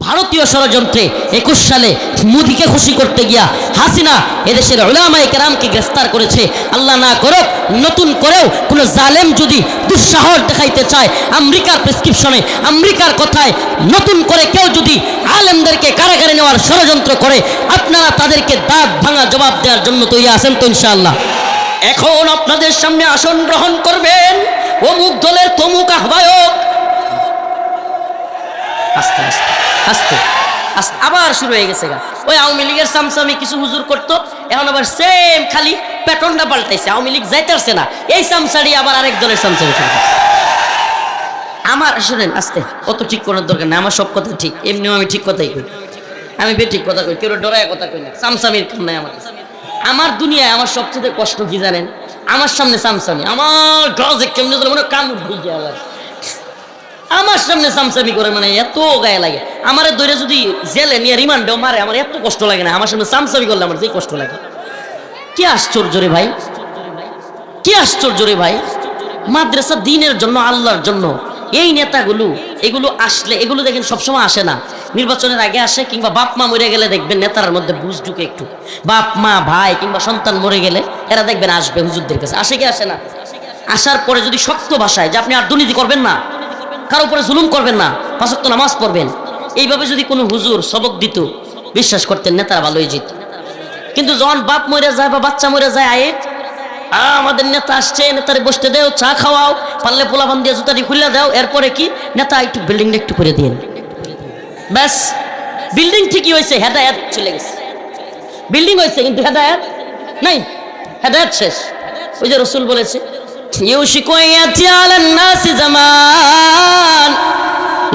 ভারতীয় ষড়যন্ত্রে 21 সালে মোদিকে খুশি করতে গিয়া হাসিনা এদেশের উলামায়ে কেরামকে গ্রেফতার করেছে। আল্লাহ না করুক নতুন করেও কোনো জালেম যদি দুঃসাহস দেখাইতে চায় আমেরিকার প্রেসক্রিপশনে, আমেরিকার কথায় নতুন করে কেউ যদি আলেমদেরকে কারাগারে নেওয়ার ষড়যন্ত্র করে, আপনারা তাদেরকে দাঁত ভাঙা জবাব দেওয়ার জন্য তৈরি আছেন তো ইনশাআল্লাহ? এখন আপনাদের সামনে আসন গ্রহণ করবেন অমুক দলের তমুক আহ্বায়ক। আস্তে আস্তে আস্তে আস্তে আবার শুরু হয়ে গেছে গা। ওই আওয়ামী লীগের সামসামি কিছু হুজুর করতো, এখন আবার সেম খালি প্যাটার্নটা পাল্টাইছে। আওয়ামী লীগ যাইতেছে না, এই সামসারি আবার আরেক দলের সামসামি শুরু করছে। আমার শুনেন আস্তে, অত ঠিক করার দরকার নেই, আমার সব কথা ঠিক, এমনিও আমি ঠিক কথাই কই, আমি বেঠিক কথা কই, কেউ ডরায় কথা কই না। সামসামির কাম নাই আমার। আমার দুনিয়ায় আমার সবচেয়ে কষ্ট কি জানেন? আমার সামনে সামসামি, আমার গজে কেমনে মনে কাম উঠে গিয়ে আবার আমার সামনে সামসামি করে, মানে এত গায়ে লাগে। আমার দৈরে যদি জেলে নিয়ে রিমান্ডেও মারে আমার এত কষ্ট লাগে না, আমার সামনে সামসামি করলে আমার যে কষ্ট লাগে। কি আশ্চর্য রে ভাই, কি আশ্চর্য রে ভাই। মাদ্রাসা দিনের জন্য, আল্লাহর জন্য এই নেতাগুলো, এগুলো আসলে, এগুলো দেখেন সবসময় আসে না, নির্বাচনের আগে আসে, কিংবা বাপ মা মরে গেলে দেখবেন নেতার মধ্যে বুঝ ঢুকে একটু। বাপ মা ভাই কিংবা সন্তান মরে গেলে এরা দেখবেন আসবে হুজুরদের কাছে। আসে কি আসে না? আসার পরে যদি শক্ত ভাষায় যে আপনি আর দুর্নীতি করবেন না, কারো উপরে জুলুম করবেন না, 5 ওয়াক্ত নামাজ পড়বেন, এইভাবে যদি কোনো হুজুর সবক দিত, বিশ্বাস করতেন নেতারা ভালোই যেত। কিন্তু যখন বাপ মরে যায় বা বাচ্চা মরে যায়, আয়ের আমাদের নেতা আসছে, নেতারে বসতে দেও, চা খাওয়াও, পারলে পোলাপান দিয়ে জুতাটি খুলে দাও, এরপরে কি নেতা একটু বিল্ডিংটা একটু করে দিন, ব্যাস বিল্ডিং ঠিকই হয়েছে, হেদায়েত চলে গেছে। বিল্ডিং হয়েছে কিন্তু হেদায়েত নাই, হেদায়েত শেষ। ওই যে রাসূল বলেছে ইউশিকু ইয়াতি আলান নাসি জামান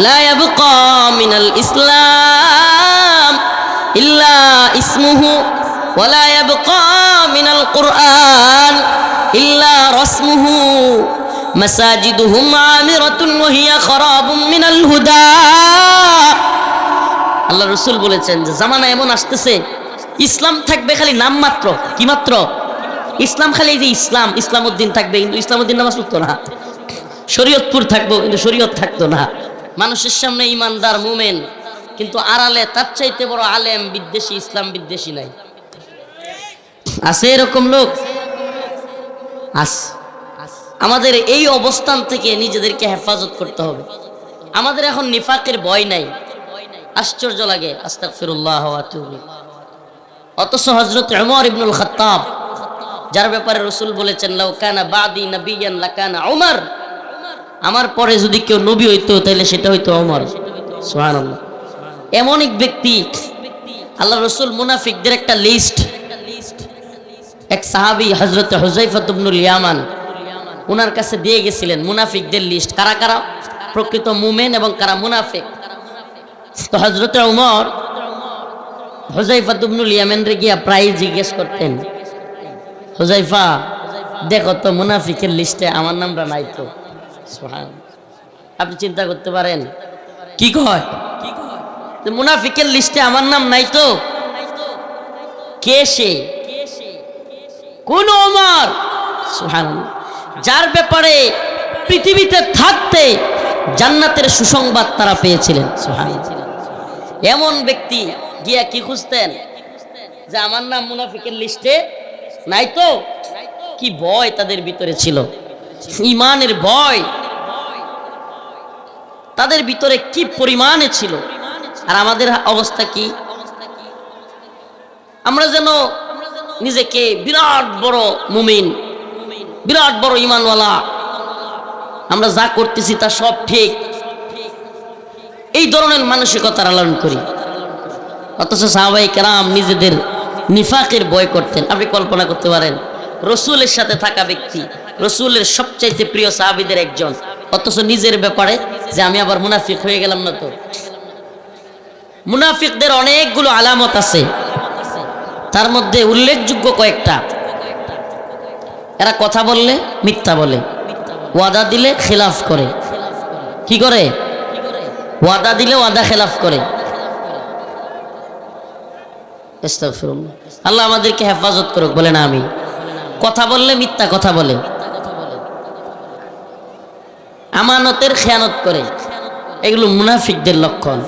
লা ইয়াবকা মিনাল ইসলাম ইল্লা ইসমুহু ওয়া লা ইয়াবকা মিনাল কুরআন ইল্লা রাসমুহু মাসাজিদুহুম আমিরাতুন ওয়া হিয়া খারাবুম মিনাল হুদা। আল্লাহ রাসূল বলেছেন যে জামানা এমন আসতেছে ইসলাম থাকবে খালি নাম মাত্র। কি মাত্র? ইসলাম, খালি যে ইসলাম, ইসলামউদ্দিন থাকবে কিন্তু ইসলামউদ্দিন নামাজ পড়তো না। শরীয়তপুর থাকবো কিন্তু শরীয়ত থাকতো না। মানুষের সামনে ইমানদার মুমিন, কিন্তু আড়ালে তার চাইতে বড় আলেম বিদ্বেষী, ইসলাম বিদ্বেষী নাই। আছে এরকম লোক? আমাদের এই অবস্থান থেকে নিজেদেরকে হেফাজত করতে হবে। আমাদের এখন নিফাকের ভয় নাই। আশ্চর্য লাগে, আস্তাগফিরুল্লাহ ওয়া আতুবু। অথচ হযরত ওমর ইবনুল খাত্তাব, যার ব্যাপারে রাসূল বলেছেন লাউ কানা বাদি নাবিয়ান লাকানা ওমর, আমার পরে যদি কেউ নবী হইতো তাহলে সেটা হইতো ওমর। সুবহানাল্লাহ। এমন এক ব্যক্তি, আল্লাহ রাসূল মুনাফিকদের একটা লিস্ট, এক সাহাবী হযরত হুযায়ফা ইবনুল ইয়ামান ওনার কাছে দিয়ে গেছিলেন মুনাফিকদের লিস্ট, কারা কারা প্রকৃত মুমিন এবং কারা মুনাফিক। তো হযরত ওমর হুযায়ফা ইবনুল ইয়ামানরে গিয়া প্রায় জিজ্ঞেস করতেন, হুযায়ফা দেখো তো মুনাফিকের লিস্টে আমার নামটা নাই তো। সুবহানাল্লাহ। আপনি চিন্তা করতে পারেন কি কয়, মুনাফিকের লিস্টে আমার নাম নাই তো? কে সে? কোন ওমর? সুবহানাল্লাহ। যার ব্যাপারে পৃথিবীতে থাকতে জান্নাতের সুসংবাদ তারা পেয়েছিলেন। সুবহানাল্লাহ। এমন ব্যক্তি গিয়া কি খুঁজতেন যে আমার নাম মুনাফিকের লিস্টে নাই তো? কি ভয় তাদের ভিতরে ছিল, ঈমানের ভয় তাদের ভিতরে কি পরিমাণে ছিল। আর আমাদের অবস্থা কি? আমরা যেন নিজেকে বিরাট বড় মুমিন, বিরাট বড় ঈমানওয়ালা, আমরা যা করতেছি তা সব ঠিক, এই ধরনের মানসিকতা লালন করি। অথচ সাহাবায়ে কেরাম নিজেদের নিফাকের ভয় করতেন। আপনি কল্পনা করতে পারেন, রাসূলের সাথে থাকা ব্যক্তি, রাসূলের সবচাইতে প্রিয় সাহাবীদের একজন, অথচ নিজের ব্যাপারে যে আমি আবার মুনাফিক হয়ে গেলাম না তো। মুনাফিকদের অনেকগুলো আলামত আছে, তার মধ্যে উল্লেখযোগ্য কয়েকটা। এরা কথা বললে মিথ্যা বলে, ওয়াদা দিলে খেলাফ করে। কি করে? ওয়াদা দিলে ওয়াদা খেলাফ করে। আস্তাগফিরুল্লাহ। আল্লাহ আমাদেরকে হেফাজত করুক, বলে না আমি। কথা বললে মিথ্যা কথা বলে, আমানতের খেয়ানত করে, এগুলো মুনাফিকদের লক্ষণ।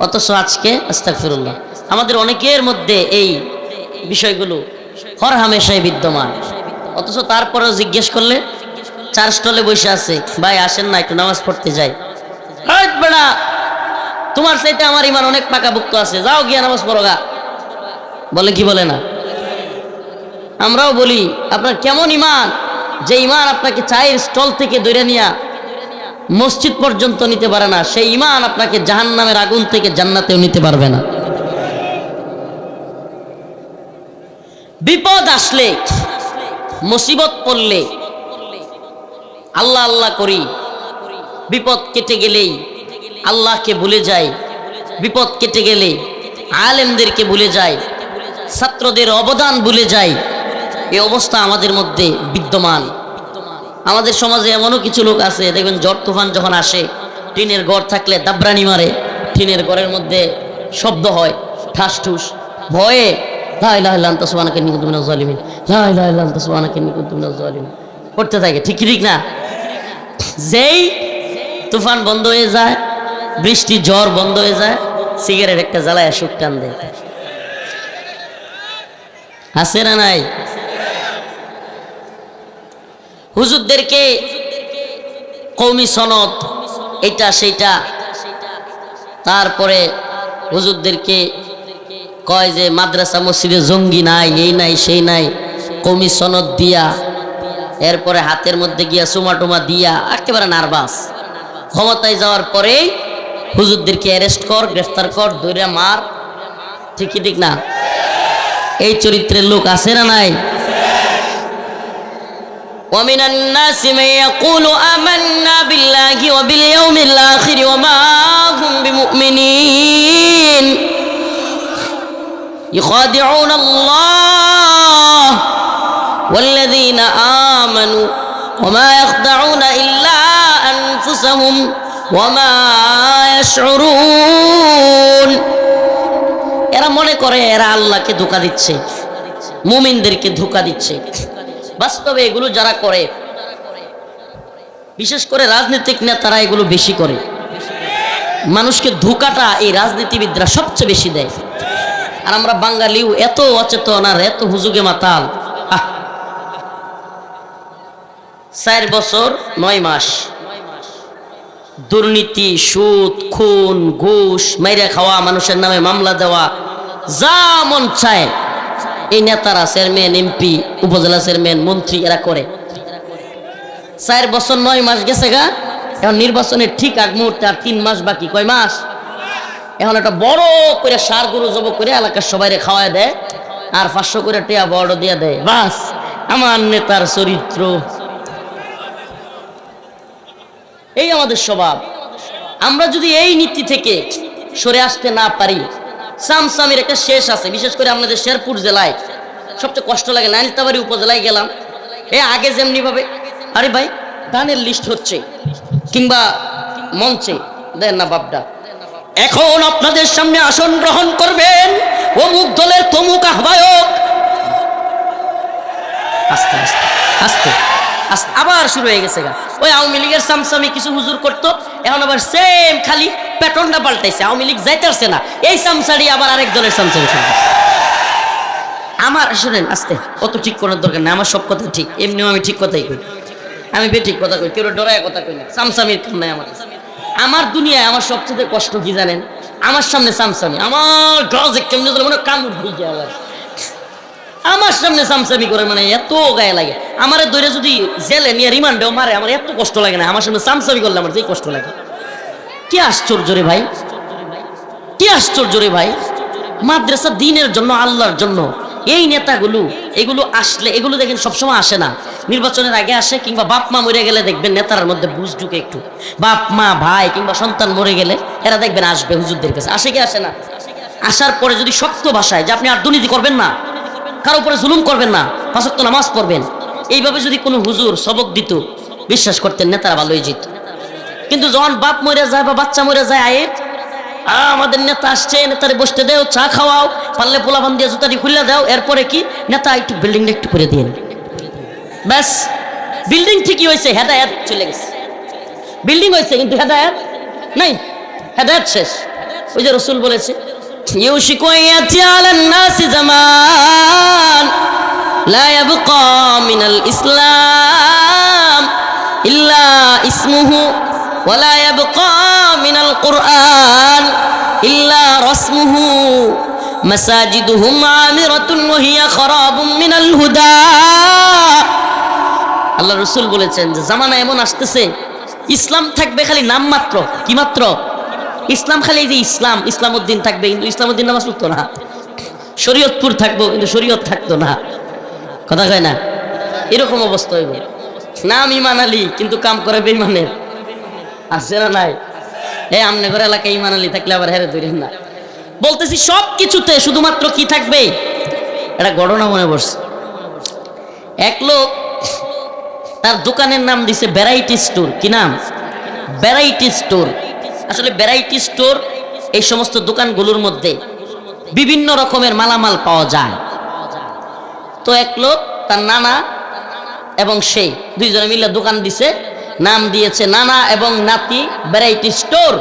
অথচ আজকে আস্তাগফিরুল্লাহ আমাদের অনেকের মধ্যে এই বিষয়গুলো হরহামেশাই বিদ্যমান। অথচ তারপরেও জিজ্ঞেস করলে চার স্টলে বসে আছে, ভাই আসেন না একটু নামাজ পড়তে যাই। বেড়া তোমার চাইতে আমার ইমান অনেক পাকাভুক্ত আছে, যাও গিয়া নামাজ পড়ো গা। বলে কি বলে না? আমরাও বলি আপনার কেমন ইমান, যে ইমান আপনাকে চায়ের স্টল থেকে দৌড়ে নিয়া মসজিদ পর্যন্ত নিতে পারে না, সেই ইমান আপনাকে জাহান্নামের আগুন থেকে জান্নাতেও নিতে পারবে না। বিপদ আসলে, মুসিবত পড়লে আল্লাহ আল্লাহ করি, বিপদ কেটে গেলেই আল্লাহকে ভুলে যাই, বিপদ কেটে গেলে আলেমদেরকে ভুলে যাই, ছাত্রদের অবদান ভুলে যাই। এই অবস্থা আমাদের মধ্যে বিদ্যমান। আমাদের সমাজে এমনও কিছু লোক আছে, দেখবেন ঝড় তুফান যখন আসে, টিনের ঘর থাকলে দাবরানি মারে, টিনের ঘরের মধ্যে শব্দ হয় ঠাস ঠুস, ভয়ে লা ইলাহা ইল্লা আনতা সুবহানাকা ইন্নী কুনতু মিনাজ জালিমিন, লা ইলাহা ইল্লা আনতা সুবহানাকা ইন্নী কুনতু মিনাজ জালিমিন পড়তে থাকে। ঠিক ঠিক না? যেই তুফান বন্ধ হয়ে যায়, বৃষ্টি ঝড় বন্ধ হয়ে যায়, সিগারেট একটা জ্বালায় সুখ টান দেয়। আছে না নাই? হুজুরদেরকে কওমি সনদ এটা সেইটা, তারপরে হুজুরদেরকে কয় যে মাদ্রাসা মসজিদে জঙ্গি নাই, এই নাই সেই নাই, কওমি সনদ দিয়া, এরপরে হাতের মধ্যে গিয়া চুমা টুমা দিয়া একেবারে নার্ভাস। ক্ষমতায় যাওয়ার পরেই হুজুরদেরকে অ্যারেস্ট কর, গ্রেফতার কর, ধইরা মার। ঠিক কি ঠিক না? এই চরিত্রের লোক আছে না নাই? ومن الناس من يقول آمنا بالله وباليوم الآخر وما هم بمؤمنين يخادعون الله والذين آمنوا وما يخدعون إلا أنفسهم وما يشعرون। এরা মনে করে এরা আল্লাহকে ধোঁকা দিচ্ছে, মুমিনদেরকে ধোঁকা দিচ্ছে। বাস্তবে এগুলো যারা করে, বিশেষ করে রাজনৈতিক নেতারা এগুলো বেশি করে। মানুষকে ধোঁকাটা এই রাজনীতিবিদরা সবচেয়ে বেশি দেয়। আর আমরা বাঙালিও এত অচেতন আর এত হুজুগে মাতাল। 4 বছর 9 মাস দুর্নীতি, সুদ, খুন, ঘুষ, মাইরা খাওয়া, মানুষের নামে মামলা দেওয়া, যা মন চায় এই নেতারা, চেয়ারম্যান, এমপি, উপজেলা চেয়ারম্যান, মন্ত্রী এরা করে। 4 বছর 9 মাস গেছে গা। এখন নির্বাচনের ঠিক আগ মুহূর্তে আর 3 মাস বাকি। কয় মাস? এখন একটা বড় করে সার গরু জব করে এলাকার সবাইরে খাওয়ায় দেয়, আর 500 করে টিয়া বড় দিয়ে দেয়। বাস, আমার নেতার চরিত্র। এই আমাদের স্বভাব। আমরা যদি এই নীতি থেকে সরে আসতে না পারি, সামসামির একটা শেষ আছে। বিশেষ করে আমাদের শেরপুর জেলায় সবচেয়ে কষ্ট লাগে। নাইলতাবাড়ি উপজেলায় গেলাম, আগে যেমনি ভাবে আরে ভাই গানের লিস্ট হচ্ছে কিংবা মঞ্চে দেন না বাপডা, এখন আপনাদের সামনে আসন গ্রহণ করবেন অমুক দলের তমুক আহ্বায়ক। আস্তে আস্তে আস্তে আস্তে আবার শুরু হয়ে গেছে গা। ওই আওয়ামী লীগের সামসামি কিছু হুজুর করতো, এখন আবার সেম খালি প্যাটার্নটা পাল্টাইছে। আওয়ামী লীগ যাইতেছে না, এই সামসারি আবার আরেক দলের সামসামি শুরু। আমার শুনেন আস্তে, অত ঠিক করার দরকার নেই। আমার সব কথা ঠিক, এমনিও আমি ঠিক কথাই কই, আমি বেঠিক কথা কই, কেউ ডরায় কথা কই না। সামসামির কাম নাই আমার। আমার দুনিয়ায় আমার সবচেয়ে কষ্ট কি জানেন? আমার সামনে সামসামি, আমার গাছে কেমনে মনে কামড় দিয়ে যায়। আমার সামনে সামসামি করে মানে এত গায়ে লাগে। আমার দৈরে যদি জেলে নিয়ে রিমান্ডেও মারে, আমার এত কষ্ট লাগে না। আমার সামনে সামসামি করলে আমার যেই কষ্ট লাগে। কি আশ্চর্য রে ভাই, কি আশ্চর্য রে ভাই। মাদ্রাসা দিনের জন্য, আল্লাহর জন্য এই নেতাগুলো, এগুলো আসলে, এগুলো দেখেন সবসময় আসে না, নির্বাচনের আগে আসে, কিংবা বাপ মা মরে গেলে দেখবেন নেতার মধ্যে বুঝ ঢুকে একটু। বাপ মা ভাই কিংবা সন্তান মরে গেলে এরা দেখবেন আসবে হুজুরদের কাছে। আসে কি আসে না? আসার পরে যদি শক্ত ভাষায় যে আপনি আর দুর্নীতি করবেন না, কারো উপরে জুলুম করবেন না, 5 ওয়াক্ত নামাজ পড়বেন, এইভাবে যদি কোনো হুজুর সবক দিত, বিশ্বাস করতেন নেতারা ভালোই জিত। কিন্তু যখন বাপ মরে যায় বা বাচ্চা মরে যায়, আয়ে আমাদের নেতা আসছে, নেতারে বসতে দেও, চা খাওয়াও, পারলে পোলাপান দিয়ে জুতাটি খুলে দাও। এরপরে কি নেতা একটু বিল্ডিংটা একটু করে দিন, ব্যাস বিল্ডিং ঠিকই হয়েছে, হেদায়েত চলে গেছে। বিল্ডিং হয়েছে কিন্তু হেদায়েত নাই, হেদায়েত শেষ। ওই যে রাসূল বলেছে ইউশিকু ইয়াতি আলান নাসি জামান লা ইয়াবকা মিনাল ইসলাম ইল্লা ইসমুহু ওয়া লা ইয়াবকা মিনাল কুরআন ইল্লা রাসমুহু মাসাজিদুহুম আমিরাতুন ওয়া হিয়া খারাবুম মিনাল হুদা। আল্লাহ রাসূল বলেছেন যে জামানা এমন আসতেছে ইসলাম থাকবে খালি নাম মাত্র, কি মাত্র? ইসলাম খালি এই যে ইসলাম, ইসলামউদ্দিন থাকবে কিন্তু ইসলামউদ্দিন নামাজ পড়তো না। শরীয়তপুর থাকবো কিন্তু শরীয়ত থাকতো না, কথা কয় না? এরকম অবস্থা হইব। নাম ইমান আলী কিন্তু কাম করে বেঈমানের, আছে না নাই? আমনে ঘরে এলাকায় ইমান আলী থাকলে আবার হেরে ধরেন না। বলতেছি সব কিছুতে শুধুমাত্র কি থাকবে? একটা ঘটনা মনে পড়ছে। এক লোক তার দোকানের নাম দিছে ভ্যারাইটি স্টোর। কি নাম? Variety store. আসলে ভ্যারাইটি স্টোর এই সমস্ত দোকানগুলোর মধ্যে বিভিন্ন রকমের মালামাল পাওয়া যায়। তো এক লোক তার নানা এবং সেই দুইজনে মিলে দোকান দিছে, নাম দিয়েছে নানা এবং নাতি ভ্যারাইটি স্টোর।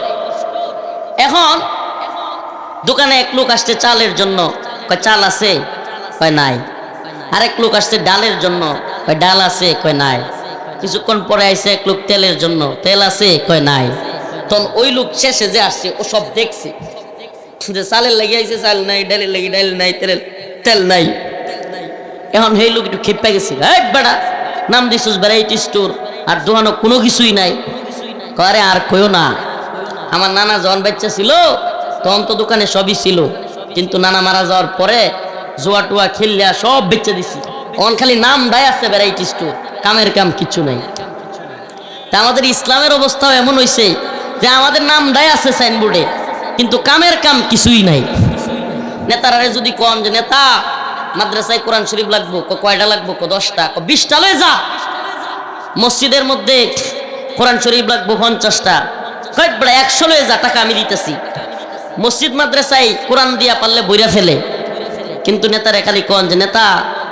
এখন দোকানে এক লোক আসছে চালের জন্য, কয় চাল আছে, কয় নাই। আরেক লোক আসছে ডালের জন্য, কয় ডাল আছে, কয় নাই। কিছুক্ষণ পরে আইছে এক লোক তেলের জন্য, তেল আছে, কয় নাই। তখন ওই লোক শেষে যে আসছে ও সব দেখছে যে চালের লেগে আইছে চাল নাই, ডালের লেগে ডাল নাই, তেল নাই। এখন সেই লোক একটু খেপে গেছে, বেড়া নাম দিছিস ভ্যারাইটি স্টোর আর দোকানে কোনো কিছুই নাই। করে আর কইও না, আমার নানা যখন বাচ্চা ছিল তখন তো দোকানে সবই ছিল, কিন্তু নানা মারা যাওয়ার পরে জোয়া টুয়া খেললে সব বেচে দিছি। অন খালি নাম দায় আছে ভ্যারাইটি স্টোর, কামের কাম কিছু নাই। তা আমাদের ইসলামের অবস্থাও এমন হয়েছে যে আমাদের নাম দায় আছে সাইনবোর্ডে, কিন্তু কামের কাম কিছুই নাই। নেতারা যদি কন যে নেতা মাদ্রাসায় কোরআন শরীফ লাগবো, কয়টা লাগবো, 10টা, 20টা লয়ে যা। মসজিদের মধ্যে কোরআন শরীফ লাগবো 50টা, কয়েকটা 100 লয়ে যা, টাকা আমি দিতেছি। মসজিদ মাদ্রাসায় কোরআন দিয়া পারলে বইরা ফেলে, কিন্তু নেতারা খালি কন যে নেতা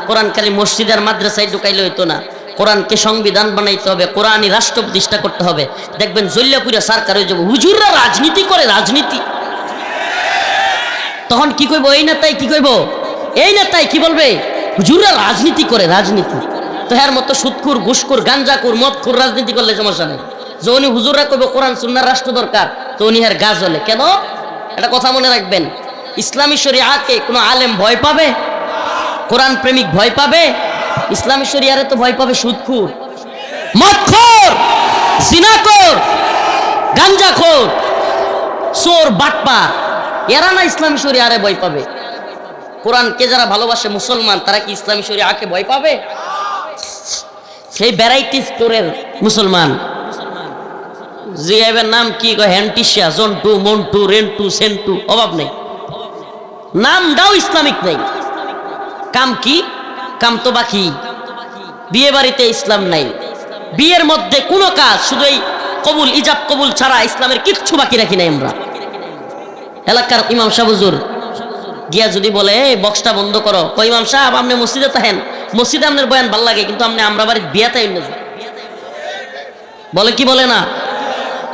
কোরআন খালি মসজিদ আর মাদ্রাসায় ঢুকাইলে হইতো না, কোরআনকে সংবিধান বানাইতে হবে, কোরআনই রাষ্ট্র প্রতিষ্ঠা করতে হবে। দেখবেন জল্লাপুরা সরকার হয়ে যাবো, হুজুররা রাজনীতি করে, রাজনীতি। তখন কি কইব এই নেতাই? কি কইব এই নেতাই? কি বলবে? হুজুররা রাজনীতি করে, রাজনীতি। তো এর মতো সুদখোর, ঘুষখোর, গাঞ্জাখোর, মদখোর রাজনীতি করলে সমস্যা নেই। যে উনি হুজুররা কইব কোরআন সুন্নাহর রাষ্ট্র দরকার, তো উনি এর গাছ হলে কেন? একটা কথা মনে রাখবেন, ইসলামী শরিয়াকে কোনো আলেম ভয় পাবে? কোরআন প্রেমিক ভয় পাবে? ইসলামী শরিয়ারে তো ভয় পাবে সুদখোর, মদখোর, জিনাখোর, গাঞ্জাখোর, চোর, বাটপার। এরা না ইসলামী শরিয়ারে ভয় পাবে। কোরআনকে যারা ভালোবাসে মুসলমান, তারা কি ইসলামী শরিয়াকে ভয় পাবে? সেই ভ্যারাইটি স্টোরের মুসলমান জিয়াবের নাম কি? হ্যান্টিশিয়া, জন্টু, মন্টু, রেন্টু, সেন্টু, অভাব নেই। নামটাও ইসলামিক নেই। কাম কি? কাম তো বাকি। বিয়ে বাড়িতে ইসলাম নাই, বিয়ের মধ্যে কোনো কাজ, শুধু এই কবুল, ইজাব কবুল ছাড়া ইসলামের কিচ্ছু বাকি রাখি নাই আমরা। এলাকার ইমাম সাহেব হুজুর গিয়া যদি বলে এই বক্সটা বন্ধ করো, কই ইমাম সাহেব আপনি মসজিদে থাকেন, মসজিদে আপনার বয়ান ভাল লাগে, কিন্তু আপনি আমরা বাড়ির বিয়াতে বলে কি বলে না?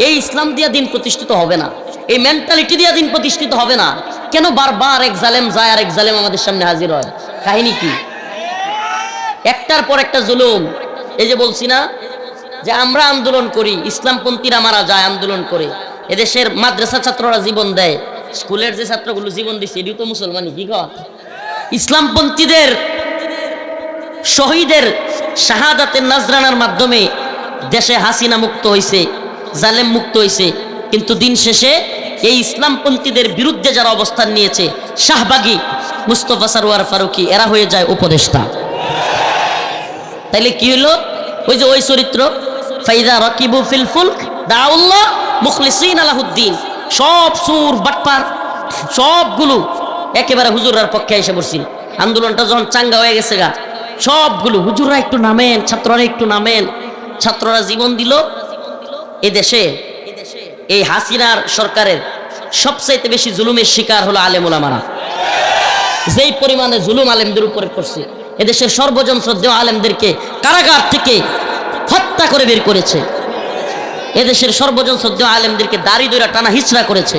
এই ইসলাম দিয়া দিন প্রতিষ্ঠিত হবে না, এই মেন্টালিটি দিয়া দিন প্রতিষ্ঠিত হবে না। কেন বারবার এক জালেম যায় আর এক জালেম আমাদের সামনে হাজির হয়? কাহিনী কি? একটার পর একটা জুলুম। এই যে বলছি না যে আমরা আন্দোলন করি, ইসলামপন্থীরা মারা যায় আন্দোলন করে, এদেশের মাদ্রাসা ছাত্ররা জীবন দেয়, স্কুলের যে ছাত্রগুলো জীবন দিচ্ছে এটিও তো মুসলমানই। কি কয়? ইসলামপন্থীদের শহীদের শাহাদাতের নাজরানার মাধ্যমে দেশে হাসিনা মুক্ত হয়েছে, জালেম মুক্ত হয়েছে, কিন্তু দিন শেষে এই ইসলামপন্থীদের বিরুদ্ধে যারা অবস্থান নিয়েছে, শাহবাগী, মুস্তফা সরওয়ার ফারুকী, এরা হয়ে যায় উপদেষ্টা। তাইলে কি হলো? ওই যে ওই চরিত্র, ফাইদা রাকিবু ফিল ফুলক দাউল্লাহ মুখলিসিন লাহুদ্দিন, সব সুর বাটপার সবগুলো একেবারে হুজুরার পক্ষে এসে পড়ছি। আন্দোলনটা যখন চাঙ্গা হয়ে গেছে গা, সবগুলো হুজুররা একটু নামেন, ছাত্ররা একটু নামেন। ছাত্ররা জীবন দিল। এদেশে এই হাসিনার সরকারের সবচাইতে বেশি জুলুমের শিকার হলো আলেম ওলামারা। যেই পরিমাণে জুলুম আলেমদের উপরে পড়ছে, এদেশের সর্বজন শ্রদ্ধেয় আলেমদেরকে কারাগার থেকে হত্যা করে বের করেছে, এদেশের সর্বজন শ্রদ্ধেয় আলেমদেরকে দাড়ি দইরা টানা হিচড়া করেছে,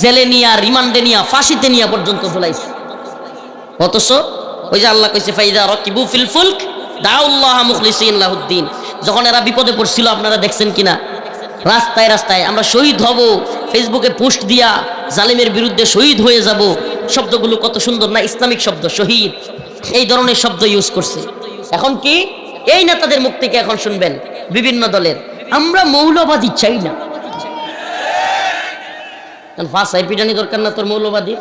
জেলে নিয়া, রিমান্ডে নিয়া, ফাঁসিতে নিয়া পর্যন্ত ভুলাইছে। অথচ ওই যে আল্লাহ কইছে ফাইদা রাকিবু ফিল ফুলক দাউল্লাহ মুখলিসিন লাহুদ্দিন, যখন এরা বিপদে পড়ছিল আপনারা দেখছেন কিনা, রাস্তায় রাস্তায় আমরা শহীদ হব, ফেসবুকে পোস্ট দিয়া জালিমের বিরুদ্ধে শহীদ হয়ে যাব, শব্দগুলো কত সুন্দর না, ইসলামিক শব্দ, শহীদ, এই ধরনের শব্দ ইউজ করছে। এখন কি এই নেতাদের মুখ থেকে এখন শুনবেন বিভিন্ন দলের, আমরা মৌলবাদী চাই না। ভাষায় পিটানি দরকার না তোর মৌলবাদী।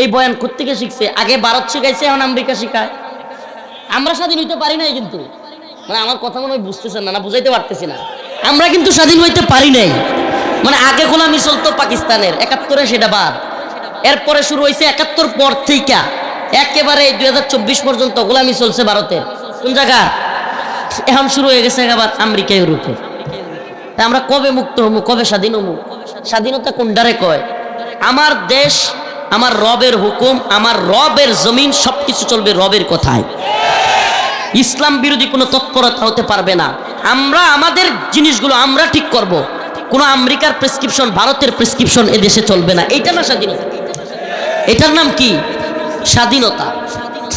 এই বয়ান কোত্থেকে শিখছে? আগে ভারত শিখাইছে, এখন আমেরিকা শিখায়। আমরা স্বাধীন হইতে পারি নাই কিন্তু, মানে আমার কথা মনে হয় বুঝতেছেন না, বুঝাইতে পারতেছি না। আমরা কিন্তু স্বাধীন হইতে পারি নাই, মানে আগে গোলামি চলতো পাকিস্তানের, 71-এ সেটা বাদ, এরপরে শুরু হয়েছে 71 পর থেকে একেবারে 2024 পর্যন্ত গোলামি চলছে ভারতের। কোন জায়গা? এখন শুরু হয়ে গেছে আবার আমেরিকা, ইউরোপে। আমরা কবে মুক্ত হবো, কবে স্বাধীন হবো? স্বাধীনতা কোনটারে কয়? আমার দেশ, আমার রবের হুকুম, আমার রবের জমিন, সবকিছু চলবে রবের কথায়। ইসলাম বিরোধী কোনো তৎপরতা হতে পারবে না। আমরা আমাদের জিনিসগুলো আমরা ঠিক করব, কোনো আমেরিকার প্রেসক্রিপশন, ভারতের প্রেসক্রিপশন এ দেশে চলবে না। এইটা না স্বাধীনতা, এটার নাম কি? স্বাধীনতা।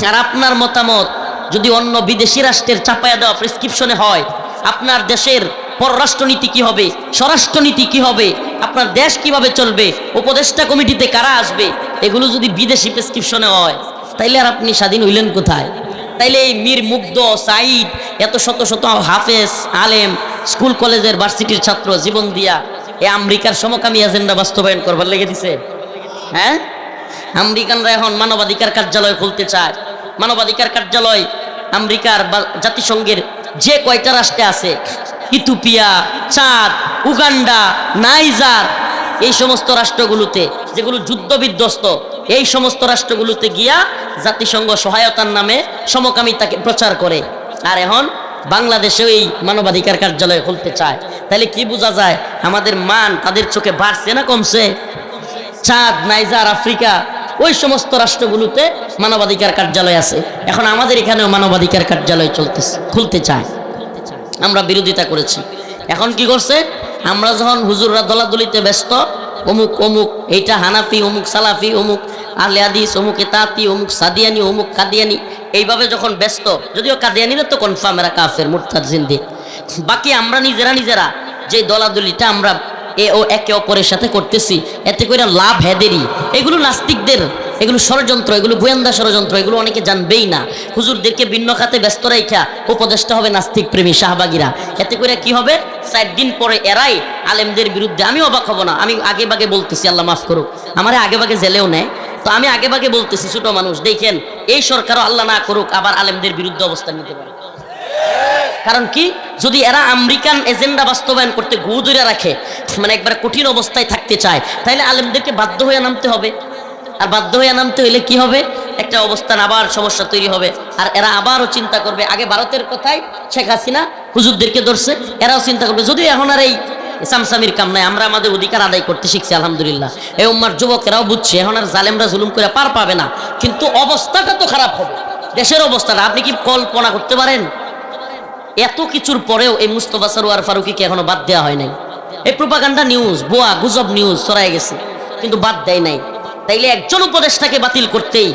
আর আপনার মতামত যদি অন্য বিদেশি রাষ্ট্রের চাপায়া দেওয়া প্রেসক্রিপশনে হয়, আপনার দেশের পররাষ্ট্রনীতি কি হবে, স্বরাষ্ট্রনীতি কি হবে, আপনার দেশ কিভাবে চলবে, উপদেষ্টা কমিটিতে কারা আসবে, এগুলো যদি বিদেশি প্রেসক্রিপশনে হয়, তাইলে আর আপনি স্বাধীন হইলেন কোথায়? তাইলে এই মীর মুগ্ধ, সাঈদ, এত শত শত হাফেজ, আলেম, স্কুল কলেজের ভার্সিটির ছাত্র জীবন দিয়া এই আমেরিকার সমকামী এজেন্ডা বাস্তবায়ন করবার লেগে দিছে। হ্যাঁ, আমেরিকানরা এখন মানবাধিকার কার্যালয় খুলতে চায়। মানবাধিকার কার্যালয় আমেরিকার বা জাতিসংঘের যে কয়টা রাষ্ট্রে আছে, ইথিওপিয়া, চাঁদ, উগান্ডা, নাইজার, এই সমস্ত রাষ্ট্রগুলোতে যেগুলো যুদ্ধ বিধ্বস্ত, এই সমস্ত রাষ্ট্রগুলোতে গিয়া জাতিসংঘ সহায়তার নামে সমকামিতাকে প্রচার করে। আর এখন বাংলাদেশেও এই মানবাধিকার কার্যালয় খুলতে চায়। তাহলে কি বোঝা যায় আমাদের মান তাদের চোখে বাড়ছে না কমছে? চাঁদ, নাইজার, আফ্রিকা, ওই সমস্ত রাষ্ট্রগুলোতে মানবাধিকার কার্যালয় আছে, এখন আমাদের এখানেও মানবাধিকার কার্যালয় খুলতে চায়। আমরা বিরোধিতা করেছি। এখন কি করছে? আমরা যখন হুজুররা দলাদলিতে ব্যস্ত, অমুক অমুক, এইটা হানাফি, অমুক সালাফি, অমুক আহলে হাদিস, অমুক তাঁতি, অমুক সাদিয়ানি, অমুক কাদিয়ানি, এইভাবে যখন ব্যস্ত, যদিও কাদিয়ানিরা তো কনফার্ম এরা কাফের, মুরতাদ, জিন্দিক, বাকি আমরা নিজেরা যে দলাদলিটা আমরা একে অপরের সাথে করতেছি, এতে করে লাভ হেদেরই। এগুলো নাস্তিকদের, এগুলো ষড়যন্ত্র, এগুলো গোয়েন্দা ষড়যন্ত্র, এগুলো অনেকে জানবেই না। হুজুরদেরকে ভিন্ন খাতে ব্যস্ত রাইখা উপদেষ্টা হবে নাস্তিক প্রেমী শাহবাগীরা। এতে করে কি হবে? 4 দিন পরে এরাই আলেমদের বিরুদ্ধে। আমি অবাক হব না, আমি আগে ভাগে বলতেছি, আল্লাহ মাফ করুক, আমারে আগে ভাগে জেলেও নেয়, তো আমি আগে ভাগে বলতেছি, ছোট মানুষ দেখেন, এই সরকারও আল্লাহ না করুক আবার আলেমদের বিরুদ্ধে অবস্থান নিতে পারে। কারণ কি? যদি এরা আমেরিকান এজেন্ডা বাস্তবায়ন করতে গু ধরে রাখে, মানে একবার কঠিন অবস্থায় থাকতে চায়, তাহলে আলেমদেরকে বাধ্য হয়ে নামতে হবে। আর বাধ্য হয়ে নামতে হইলে কি হবে? একটা অবস্থান, আবার সমস্যা তৈরি হবে। আর এরা আবারও চিন্তা করবে, আগে ভারতের কথায় শেখ হাসিনা হুজুরদেরকে ধরছে, এরাও চিন্তা করবে যদি এখন আর এই সামসামির কাম নাই, আমরা আমাদের অধিকার আদায় করতে শিখছি, আলহামদুলিল্লাহ। এই উম্মার যুবকেরাও বুঝছে এখন আর জালেমরা জুলুম করে পার পাবে না, কিন্তু অবস্থাটা তো খারাপ হবে, দেশের অবস্থাটা। আপনি কি কল্পনা করতে পারেন? এত কিছুর পরেও এই মুস্তফা সরোয়ার ফারুকীকে এখনো বাদ দেওয়া হয় নাই। এই প্রোপাগান্ডা নিউজ, ভুয়া গুজব নিউজ ছড়াই গেছে, কিন্তু বাদ দেয় নাই। তাইলে একজন উপদেষ্টাকে বাতিল করতেই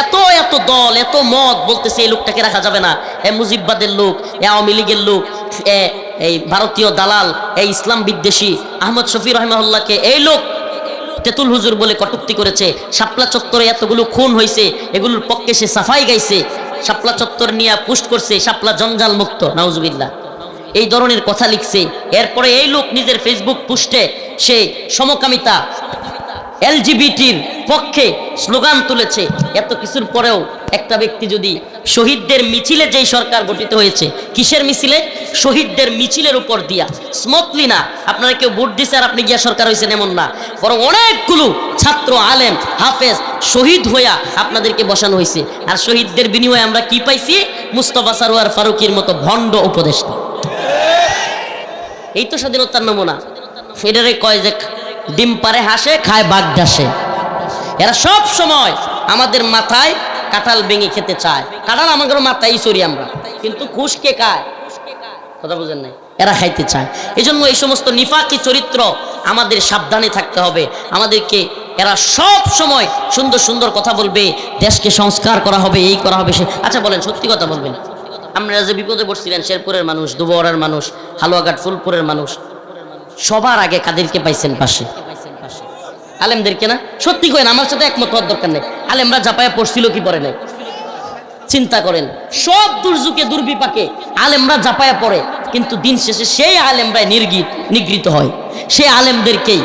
এত এত দল, এত মত বলতেছে এই লোকটাকে রাখা যাবে না, এ মুজিববাদের লোক, এ আওয়ামী লীগের লোক, এই ভারতীয় দালাল, এই ইসলাম বিদ্বেষী আহমদ শফি রহমাহুল্লাহকে এই লোক তেতুল হুজুর বলে কটূক্তি করেছে। শাপলা চত্বরে এতগুলো খুন হয়েছে, এগুলোর পক্ষে সে সাফাই গাইছে, শাপলা চত্বর নিয়ে পোস্ট করছে, শাপলা জঞ্জাল মুক্ত, নাউজুবিল্লাহ, এই ধরনের কথা লিখছে। এরপরে এই লোক নিজের ফেসবুক পোস্টে সে সমকামিতা, এলজিবিটির পক্ষে স্লোগান তুলেছে। এত কিছুর পরেও একটা ব্যক্তি যদি শহীদদের মিছিলে, যেই সরকার গঠিত হয়েছে, কিসের মিছিলে? শহীদদের মিছিলের উপর দিয়া, স্মুথলি না আপনারা কেউ ভোট দিছে আর আপনি গিয়া সরকার হয়েছেন এমন না, বরং অনেকগুলো ছাত্র, আলেম, হাফেজ শহীদ হইয়া আপনাদেরকে বসানো হয়েছে। আর শহীদদের বিনিময়ে আমরা কি পাইছি? মুস্তফা সরোয়ার ফারুকীর মতো ভণ্ড উপদেষ্টা। এই তো স্বাধীনতার নমুনা। এটারে কয় যে ডিম পারে হাসে, খায় বাঘ ডাসে। এরা সব সময় আমাদের মাথায় কাঁঠাল ভেঙে খেতে চায়। কাঁঠাল আমাদের মাথায় সরি আমরা, কিন্তু ঘুষ কে খায়? কথা বুঝেন নাই? এরা খাইতে চায়। এজন্য এই সমস্ত নিফাকি চরিত্র আমাদের সাবধানে থাকতে হবে। আমাদেরকে এরা সব সময় সুন্দর সুন্দর কথা বলবে, দেশকে সংস্কার করা হবে, এই করা হবে, সে আচ্ছা বলেন, সত্যি কথা বলবেন, আপনারা যে বিপদে পড়ছিলেন, শেরপুরের মানুষ, দুবরার মানুষ, হালুয়াঘাট ফুলপুরের মানুষ, সবার আগে কাদেরকে পাইছেন পাশে? আলেমদেরকে না? সত্যি করেন, আমার সাথে একমত হওয়ার দরকার নেই। আলেমরা জাপায় পড়ছিল কি পড়ে নাই? চিন্তা করেন, সব দুর্যোগে দুর্বিপাকে আলেমরা জাপায়া পড়ে, কিন্তু দিন শেষে সেই আলেমরা নিগৃহীত হয়। সেই আলেমদেরকেই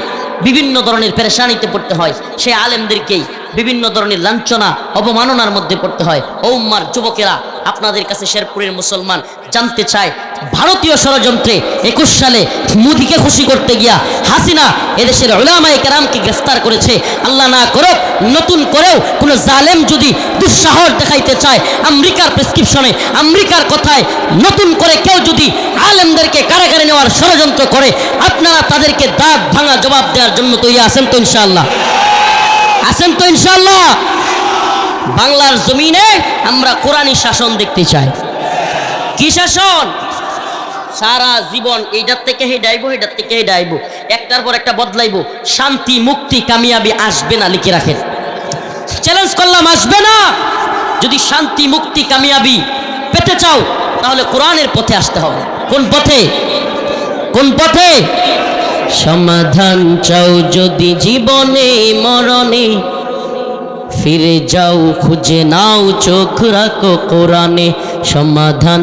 বিভিন্ন ধরনের পেরেশানিতে পড়তে হয়, সেই আলেমদেরকেই বিভিন্ন ধরনের লাঞ্ছনা অবমাননার মধ্যে পড়তে হয়। ও উম্মার যুবকেরা, আপনাদের কাছে শেরপুরের মুসলমান জানতে চায়, ভারতীয় ষড়যন্ত্রে 21 সালে মোদিকে খুশি করতে গিয়া হাসিনা এদেশের উলামায়ে কেরামকে গ্রেফতার করেছে। আল্লাহ না করুক নতুন করেও কোনো জালেম যদি দুঃসাহস দেখাইতে চায়, আমেরিকার প্রেসক্রিপশনে, আমেরিকার কথায় নতুন করে কেউ যদি আলেমদেরকে কারাগারে নেওয়ার ষড়যন্ত্র করে, আপনারা তাদেরকে দাঁত ভাঙা জবাব দেওয়ার জন্য তৈরি আছেন তো ইনশাআল্লাহ? আছেন তো ইনশাআল্লাহ? বাংলার জমিনে আমরা কোরআনী শাসন দেখতে চাই। কি শাসন? সারা জীবন এইটার থেকে হেডাইবো, এটার থেকে হেডাইবো, একটার পর একটা বদলাইবো, শান্তি মুক্তি কামিয়াবি আসবে না, লিখে রাখেন, চ্যালেঞ্জ করলাম, আসবে না। যদি শান্তি মুক্তি কামিয়াবি পেতে চাও তাহলে কোরআনের পথে আসতে হবে। কোন পথে? কোন পথে? সমাধান চাও যদি জীবনে মরণে, ফিরে যাও খুঁজে নাও চোখ রাখো কোরআনে। সমাধান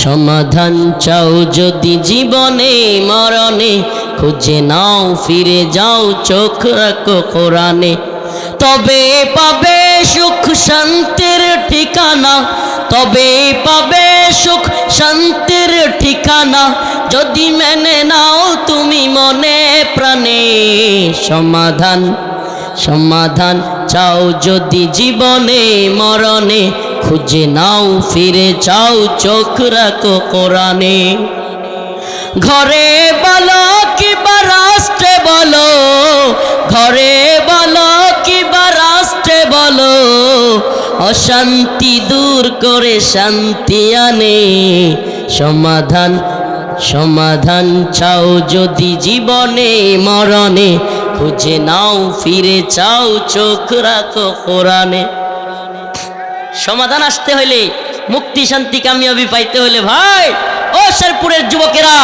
সমাধান চাও যদি জীবনে মরণে, খুঁজে নাও ফিরে যাও চোখ রাখো কোরআনে। তবে পাবে সুখ শান্তির ঠিকানা, তবে পাবে সুখ শান্তির ঠিকানা, যদি মেনে নাও তুমি মনে প্রাণে। সমাধান সমাধান চাও যদি জীবনে মরণে, খুঁজে নাও ফিরে যাও চোখ রাখো কোরআনে। ঘরে বলো কিবা রাষ্ট্রে বলো, ঘরে বলো কিবা রাষ্ট্রে বলো, অশান্তি দূর করে শান্তি আনে। সমাধান সমাধান চাও যদি জীবনে মরণে, খুঁজে নাও ফিরে চাও চোখ রাখো কোরআনে। সমাধান আসতে হইলে, মুক্তি শান্তি কামিয়াবি পাইতে হইলে ভাই ও শেরপুরের যুবকেরা,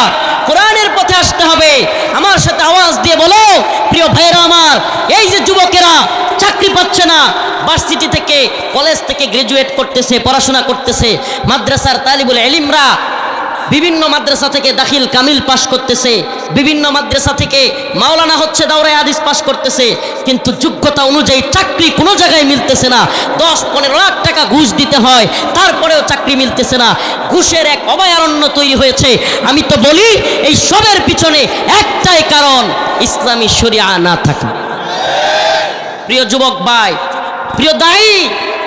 কোরআনের পথে আসতে হবে। আমার সাথে আওয়াজ দিয়ে বলো, প্রিয় ভাইরা আমার, এই যে যুবকেরা চাকরি পাচ্ছে না, ভার্সিটি থেকে কলেজ থেকে গ্রাজুয়েট করতেছে, পড়াশোনা করতেছে, মাদ্রাসার তালিবুল ইলমরা বিভিন্ন মাদ্রাসা থেকে দাখিল কামিল পাশ করতেছে, বিভিন্ন মাদ্রাসা থেকে মাওলানা হচ্ছে, দাওরায়ে হাদিস পাশ করতেছে, কিন্তু যোগ্যতা অনুযায়ী চাকরি কোনো জায়গায় মিলতেছে না। 10-15 লাখ টাকা ঘুষ দিতে হয়, তারপরেও চাকরি মিলতেছে না। ঘুষের এক অভয়ারণ্য তৈরি হয়েছে। আমি তো বলি এই সবের পিছনে একটাই কারণ, ইসলামী শরিয়া না থাকা। প্রিয় যুবক ভাই, প্রিয় দায়ী,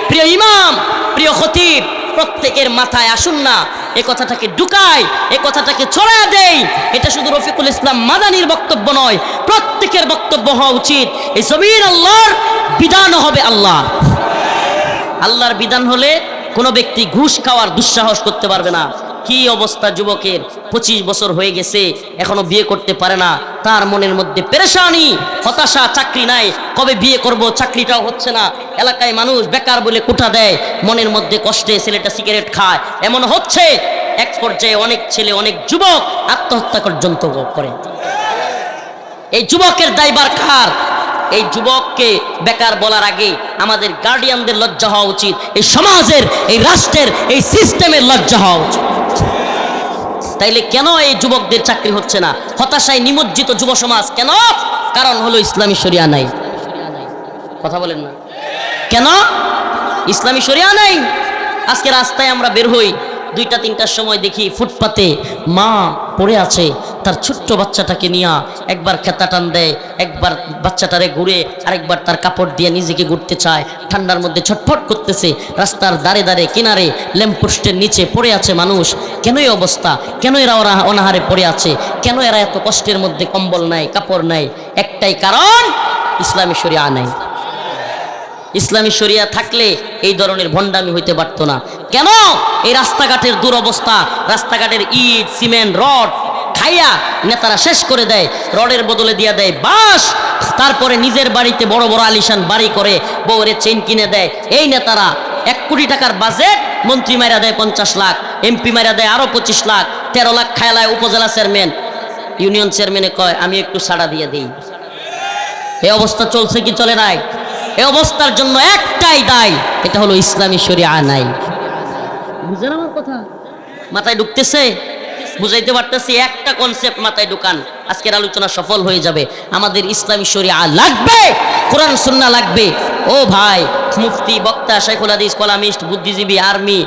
প্রিয় ইমাম, প্রিয় খতিব, প্রত্যেকের মাথায় আসুন না এই কথাটাকে ঢুকাই, এই কথাটাকে ছড়ায় দেই। এটা শুধু রফিকুল ইসলাম মাদানির বক্তব্য নয়, প্রত্যেকের বক্তব্য হওয়া উচিত। এই জমিন আল্লাহর, বিধান হবে আল্লাহ। আল্লাহর বিধান হলে কোনো ব্যক্তি ঘুষ খাওয়ার দুঃসাহস করতে পারবে না। কি অবস্থা যুবকের, 25 বছর হয়ে গেছে, এখনো বিয়ে করতে পারে না, তার মনের মধ্যে পেরেশানি, হতাশা, চাকরি নাই, কবে বিয়ে করব, চাকরিটাও হচ্ছে না, এলাকায় মানুষ বেকার বলে কোঠা দেয়, মনের মধ্যে কষ্টে ছেলেটা সিগারেট খায়, এমন হচ্ছে এক পর্যায়ে অনেক ছেলে, অনেক যুবক আত্মহত্যা পর্যন্ত করে। এই যুবকের দায়ভার কার? এই যুবককে বেকার বলার আগে আমাদের গার্ডিয়ানদের লজ্জা হওয়া উচিত, এই সমাজের, এই রাষ্ট্রের, এই সিস্টেমের লজ্জা হওয়া উচিত। তাইলে কেন এই যুবকদের চাকরি হচ্ছে না? হতাশায় নিমজ্জিত যুব সমাজ কেন? কারণ হলো ইসলামী শরিয়া নাই। কথা বলেন না কেন? ইসলামী শরিয়া নাই। আজকে রাস্তায় আমরা বের হই, 2টা-3টার সময় দেখি ফুটপাতে মা পড়ে আছে, তার ছোট্ট বাচ্চাটাকে নিয়ে একবার খেতা টান দেয়, একবার বাচ্চাটারে ঘুরে, আরেকবার তার কাপড় দিয়ে নিজেকে ঘুরতে চায়, ঠান্ডার মধ্যে ছটফট করতেছে। রাস্তার দাঁড়ে দাঁড়ে কিনারে ল্যাম্পপোস্টের নিচে পড়ে আছে মানুষ। কেন এই অবস্থা? কেন এরা অনাহারে পড়ে আছে? কেন এরা এত কষ্টের মধ্যে? কম্বল নাই, কাপড় নাই। একটাই কারণ, ইসলামী শরিয়া নাই। ইসলামী শরিয়া থাকলে এই ধরনের ভণ্ডামি হইতে পারতো না। কেন? এই রাস্তাঘাটের দুরবস্থা, রাস্তাঘাটের ইট সিমেন্ট রড খাইয়া নেতারা শেষ করে দেয়, রডের বদলে দিয়ে দেয় বাঁশ, তারপরে নিজের বাড়িতে বড় বড় আলিশান বাড়ি করে বউরে চেইন কিনে দেয়। এই নেতারা 1 কোটি টাকার বাজেট মন্ত্রী মাইরা দেয় 50 লাখ, এমপি মাইরা দেয় আরো 25 লাখ, 13 লাখ খায়লায় উপজেলা চেয়ারম্যান, ইউনিয়ন চেয়ারম্যানে কয় আমি একটু ছাড়া দিয়ে দিই। এই অবস্থা চলছে কি চলে নাই? এই অবস্থার জন্য একটাই দায়, এটা হলো ইসলামী শরিয়া নাই। বুঝেন আমার কথা? মাথায় ঢুকতেছে? বুঝাইতে পারতেছি? একটা কনসেপ্ট মাথায় ঢুকান, আজকের আলোচনা সফল হয়ে যাবে। আমাদের ইসলামী শরিয়া লাগবে, কোরআন সুন্নাহ লাগবে। ও ভাই, মুফতি, বক্তা, শাইখুল হাদিস, কলামিস্ট, বুদ্ধিজীবী, আর্মি,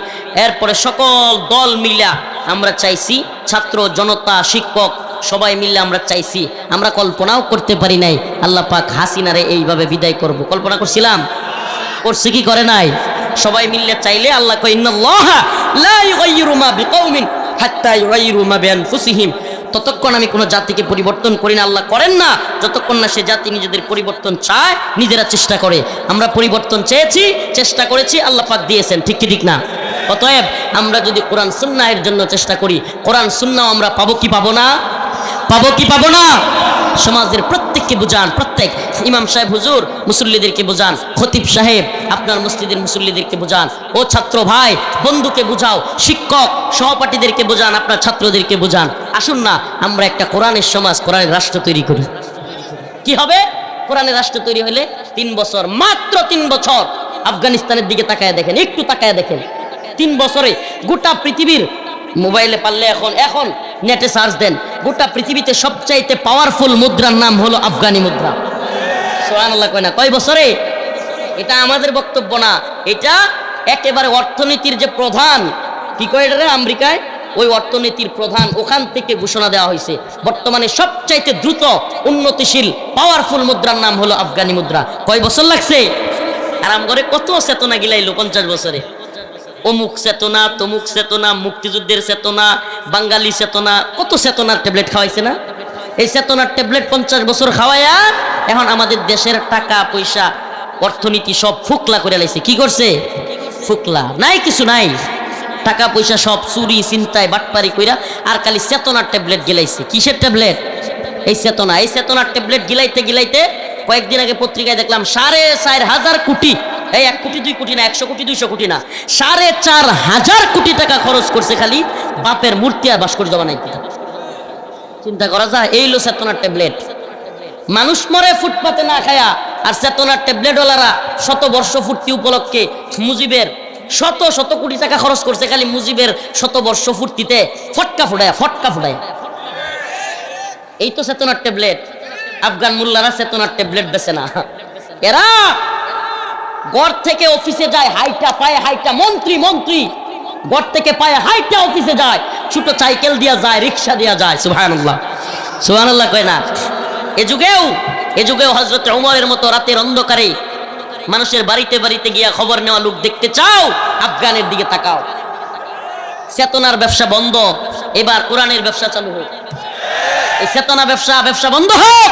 এরপরে সকল দল মিলা আমরা চাইছি, ছাত্র জনতা শিক্ষক সবাই মিলে আমরা চাইছি, আমরা কল্পনাও করতে পারি নাই আল্লাহ পাক হাসিনারে এইভাবে বিদায় করব। কল্পনা করছিলাম? করছি কি করে নাই? সবাই মিলে চাইলে আল্লাহ কয় ইন্নাল্লাহা লা ইউগাইয়িরু মা বিকাউমিন হাত্তা ইউগাইয়িরু মা বিআনফুসিহিম। ততক্ষণ আমি কোনো জাতিকে পরিবর্তন করি না, আল্লাহ করেন না, যতক্ষণ না সে জাতি নিজেদের পরিবর্তন চায়, নিজেরা চেষ্টা করে। আমরা পরিবর্তন চেয়েছি, চেষ্টা করেছি, আল্লাহ পাক দিয়েছেন। ঠিক কি ঠিক না? অতএব আমরা যদি কোরআন সুন্নাহের জন্য চেষ্টা করি, কোরআন সুন্নাহ আমরা পাবো কি পাবো না? পাবো কি পাবো না? সমাজের প্রত্যেককে বুঝান, প্রত্যেক ইমাম সাহেব হুজুর মুসল্লিদেরকে বুঝান, খতিব সাহেব আপনার মসজিদের মুসল্লিদেরকে বুঝান, ও ছাত্র ভাই বন্ধুকে বুঝাও, শিক্ষক সহপাঠীদেরকে বুঝান, আপনার ছাত্রদেরকে বুঝান। আসুন না আমরা একটা কোরআনের সমাজ, কোরআনের রাষ্ট্র তৈরি করি। কি হবে? কোরআনের রাষ্ট্র তৈরি হলে 3 বছর, মাত্র 3 বছর। আফগানিস্তানের দিকে তাকায় দেখেন, একটু তাকায় দেখেন, 3 বছরে গোটা পৃথিবীর, মোবাইলে পারলে এখন নেটে সার্চ দেন, গোটা পৃথিবীতে সবচাইতে পাওয়ারফুল মুদ্রার নাম হলো আফগানি মুদ্রা। সুবহানাল্লাহ কয় না? কয় বছরে? এটা আমাদের বক্তব্য না, এটা একেবারে অর্থনীতির যে প্রধান, কি কয় এটা আমেরিকায়, ওই অর্থনীতির প্রধান, ওখান থেকে ঘোষণা দেওয়া হয়েছে বর্তমানে সবচাইতে দ্রুত উন্নতিশীল পাওয়ারফুল মুদ্রার নাম হলো আফগানি মুদ্রা। কয় বছর লাগছে? আরাম করে কত চেতনা গিলাইলো 50 বছরে। অমুক চেতনা, তমুক চেতনা, মুক্তিযুদ্ধের চেতনা, বাঙালি চেতনা, কত চেতনার ট্যাবলেট খাওয়াইছে না? এই চেতনার ট্যাবলেট 50 বছর খাওয়াইয়া এখন আমাদের দেশের টাকা পয়সা অর্থনীতি সব ফুকলা করে লাইছে। কি করছে? ফুকলা, নাই কিছু নাই, টাকা পয়সা সব চুরি চিন্তায় বাটপারি কইরা আর খালি চেতনার ট্যাবলেট গিলাইছে। কিসের ট্যাবলেট? এই চেতনা। এই চেতনার ট্যাবলেট গিলাইতে গিলাইতে কয়েকদিন আগে পত্রিকায় দেখলাম 4,500 কোটি, এই 1 কোটি 2 কোটি না, 100 কোটি 200 কোটি না, 4,500 কোটি টাকা খরচ করছে খালি বাপের মূর্তি আর ভাস্কর্য বানাইতে। চিন্তা করা যায়? এই লো চেতনার ট্যাবলেট। মানুষ মরে ফুটপাতে না খায়া, আর চেতনার ট্যাবলেটওয়ালারা 100 বর্ষ পূর্তি উপলক্ষে মুজিবের শত কোটি টাকা খরচ করছে খালি মুজিবের 100 বর্ষ পূর্তিতে ফটকা ফুটায়। এই তো চেতনার ট্যাবলেট। আফগান মোল্লারা চেতনার ট্যাবলেট বেছে না, এরা ঘর থেকে অফিসে যায় হাইটা, পায়ে হাইটা, মন্ত্রী ঘর থেকে পায়ে হাইটা অফিসে যায়, ছোট সাইকেল দিয়া যায়, রিক্সা দিয়া যায়। সুবহানাল্লাহ কয় না? এ যুগেও হযরত ওমরের মতো রাতের অন্ধকারে মানুষের বাড়িতে বাড়িতে গিয়া খবর নেওয়া লোক দেখতে চাও? আফগানের দিকে তাকাও। চেতনার ব্যবসা বন্ধ, এবার কোরআনের ব্যবসা চালু হোক। এই চেতনা ব্যবসা বন্ধ হোক,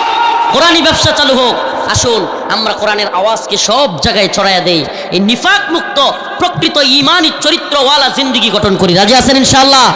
কোরআনী ব্যবসা চালু হোক। আসুন আমরা কোরআনের আওয়াজকে সব জায়গায় ছড়াইয়া দেই, এই নিফাক মুক্ত প্রকৃত ঈমানী চরিত্রওয়ালা জিন্দেগি গঠন করি। রাজি আছেন ইনশাআল্লাহ?